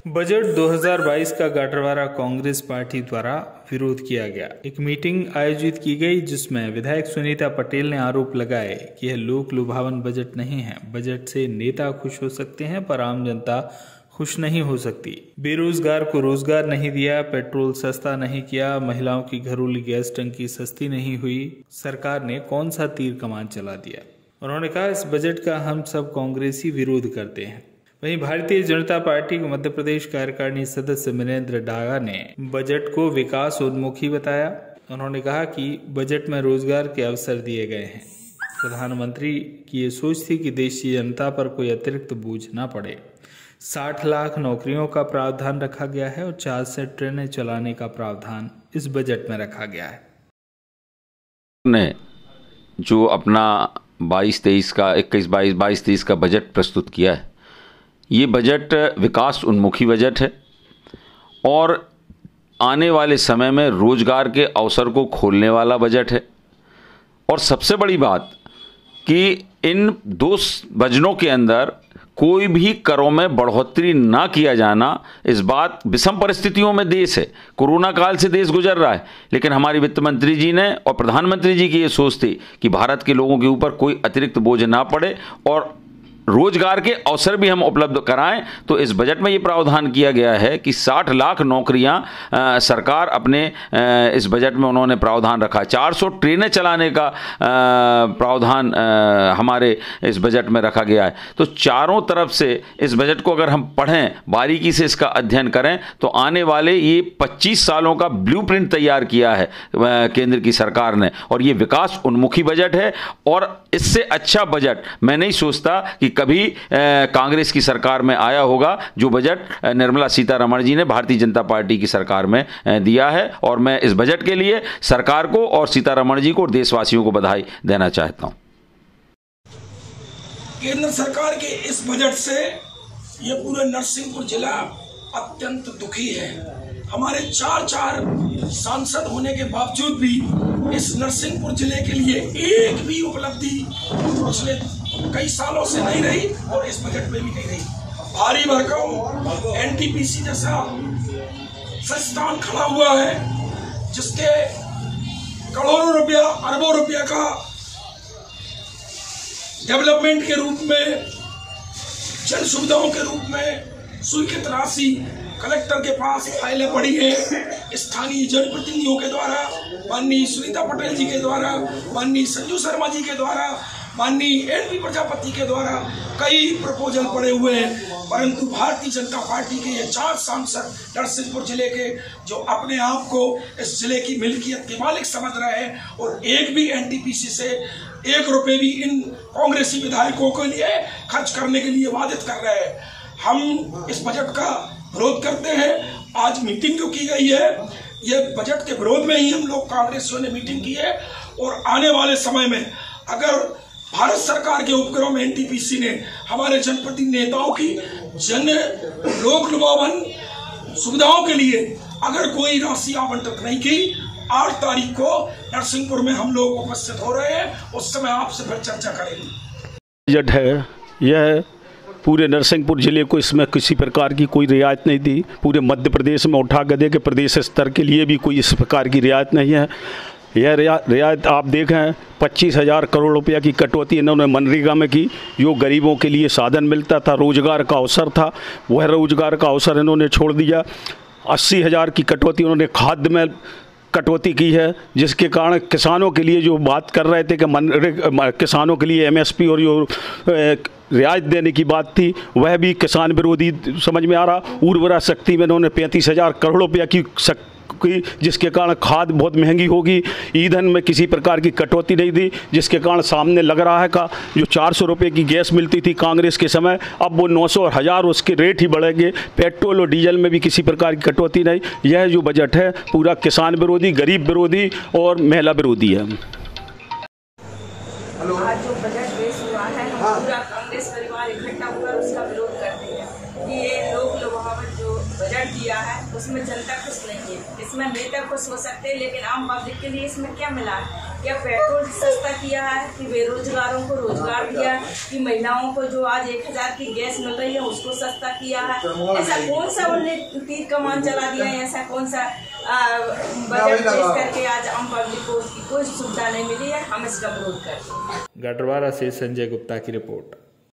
Budget 2022 का गाटरवारा Congress party द्वारा विरोध किया गया। एक मीटिंग आयोजित की गई जिसमें विधायक सुनीता पटेल ने आरोप लगाए कि यह लोक लुभावन बजट नहीं है। बजट से नेता खुश हो सकते हैं पर आम जनता खुश नहीं हो सकती। बेरोजगार को रोजगार नहीं दिया, पेट्रोल सस्ता नहीं किया, महिलाओं की घरेलू गैस टंकी सस्ती नहीं हुई। सरकार ने कौन सा तीर कमान चला दिया। उन्होंने कहा इस बजट का हम सब कांग्रेसी विरोध करते हैं। वहीं भारतीय जनता पार्टी के मध्य प्रदेश कार्यकारिणी सदस्य मिनेंद्र डागा ने बजट को विकास उन्मुखी बताया। उन्होंने कहा कि बजट में रोजगार के अवसर दिए गए हैं। प्रधानमंत्री की ये सोच थी कि देश की जनता पर कोई अतिरिक्त बोझ न पड़े। 60 लाख नौकरियों का प्रावधान रखा गया है और 4 से ट्रेनें चलाने का प्रावधान इस बजट में रखा गया है। ने जो अपना 22-23 का 22-23 का बजट प्रस्तुत किया है, ये बजट विकास उन्मुखी बजट है और आने वाले समय में रोजगार के अवसर को खोलने वाला बजट है। और सबसे बड़ी बात कि इन दो बजटों के अंदर कोई भी करों में बढ़ोतरी ना किया जाना, इस बात विषम परिस्थितियों में देश है, कोरोना काल से देश गुजर रहा है, लेकिन हमारी वित्त मंत्री जी ने और प्रधानमंत्री जी की ये सोच थी कि भारत के लोगों के ऊपर कोई अतिरिक्त बोझ ना पड़े और रोजगार के अवसर भी हम उपलब्ध कराएं। तो इस बजट में ये प्रावधान किया गया है कि 60 लाख नौकरियां सरकार अपने इस बजट में उन्होंने प्रावधान रखा। 400 ट्रेनें चलाने का प्रावधान हमारे इस बजट में रखा गया है। तो चारों तरफ से इस बजट को अगर हम पढ़ें, बारीकी से इसका अध्ययन करें, तो आने वाले ये 25 सालों का ब्लूप्रिंट तैयार किया है केंद्र की सरकार ने। और ये विकास उन्मुखी बजट है और इससे अच्छा बजट मैं नहीं सोचता कि कभी कांग्रेस की सरकार में आया होगा, जो बजट निर्मला सीतारमण जी ने भारतीय जनता पार्टी की सरकार में दिया है। और मैं इस बजट के लिए सरकार को और सीतारमण जी को और देशवासियों को बधाई देना चाहता हूं। केंद्र सरकार के इस बजट से यह पूरा नरसिंहपुर जिला अत्यंत दुखी है। हमारे 4 सांसद होने के बावजूद भी इस नरसिंहपुर जिले के लिए एक भी उपलब्धि पिछले कई सालों से नहीं रही और इस बजट में भी नहीं रही। भारी भरकम एनटीपीसी जैसा संस्थान खड़ा हुआ है जिसके करोड़ों रुपया, अरबों रुपया का डेवलपमेंट के रूप में, जन सुविधाओं के रूप में स्वीकृत राशि कलेक्टर के पास फाइलें पड़ी है। स्थानीय जनप्रतिनिधियों के द्वारा, माननीय सुनीता पटेल जी के द्वारा, माननीय संजू शर्मा जी के द्वारा, माननीय एनपी प्रजापति के द्वारा कई प्रपोजल पड़े हुए हैं, परंतु भारतीय जनता पार्टी के ये 4 सांसद नरसिंहपुर जिले के जो अपने आप को इस जिले की मिल्कियत के मालिक समझ रहे हैं और एक भी एनटीपीसी से 1 रुपये भी इन कांग्रेसी विधायकों के लिए खर्च करने के लिए वादित कर रहे हैं। हम इस बजट का विरोध करते हैं। आज मीटिंग जो की गई है, ये बजट के विरोध में ही हम लोग कांग्रेसियों ने मीटिंग की है। और आने वाले समय में अगर भारत सरकार के उपक्रम में एनटीपीसी ने हमारे जनप्रतिनिधि नेताओं की जन लोक लुभावन सुविधाओं के लिए अगर कोई राशि आवंटित नहीं की, 8 तारीख को नरसिंहपुर में हम लोग उपस्थित हो रहे हैं, उस समय आपसे फिर चर्चा करेंगे। बजट है यह पूरे नरसिंहपुर जिले को, इसमें किसी प्रकार की कोई रियायत नहीं दी। पूरे मध्य प्रदेश में उठा के दे के प्रदेश स्तर के लिए भी कोई इस प्रकार की रियायत नहीं है। यह रियायत आप देखें, 25,000 करोड़ रुपया की कटौती इन्होंने मनरेगा में की, जो गरीबों के लिए साधन मिलता था, रोजगार का अवसर था, वह रोजगार का अवसर इन्होंने छोड़ दिया। 80,000 की कटौती उन्होंने खाद्य में कटौती की है, जिसके कारण किसानों के लिए जो बात कर रहे थे कि किसानों के लिए एमएसपी और जो रियायत देने की बात थी, वह भी किसान विरोधी समझ में आ रहा। उर्वरा शक्ति में इन्होंने 35,000 करोड़ रुपया की जिसके कारण खाद बहुत महंगी होगी। ईंधन में किसी प्रकार की कटौती नहीं दी, जिसके कारण सामने लग रहा है का जो 400 रुपये की गैस मिलती थी कांग्रेस के समय, अब वो 900 और 1000 उसके रेट ही बढ़ेंगे। पेट्रोल और डीजल में भी किसी प्रकार की कटौती नहीं। यह जो बजट है पूरा किसान विरोधी, गरीब विरोधी और महिला विरोधी है। आज जो बजट पेश हुआ है, हम पूरा कांग्रेस परिवार इकट्ठा होकर उसका विरोध करते हैं कि ये लोक लुभावन जो बजट दिया है उसमें जनता खुश नहीं है। इसमें नेता खुश हो सकते हैं, लेकिन आम पब्लिक के लिए इसमें क्या मिला है? क्या पेट्रोल सस्ता किया है, कि बेरोजगारों को रोजगार दिया, कि महिलाओं को जो आज 1000 की गैस मिल रही है उसको सस्ता किया है? ऐसा कौन सा उन्होंने तीर कमान चला दिया है? ऐसा कौन सा बजट पेश करके आज आम पब्लिक को उसकी कोई सुविधा नहीं मिली है? हम इसका विरोध करते हैं। गढ़वारा से संजय गुप्ता की रिपोर्ट।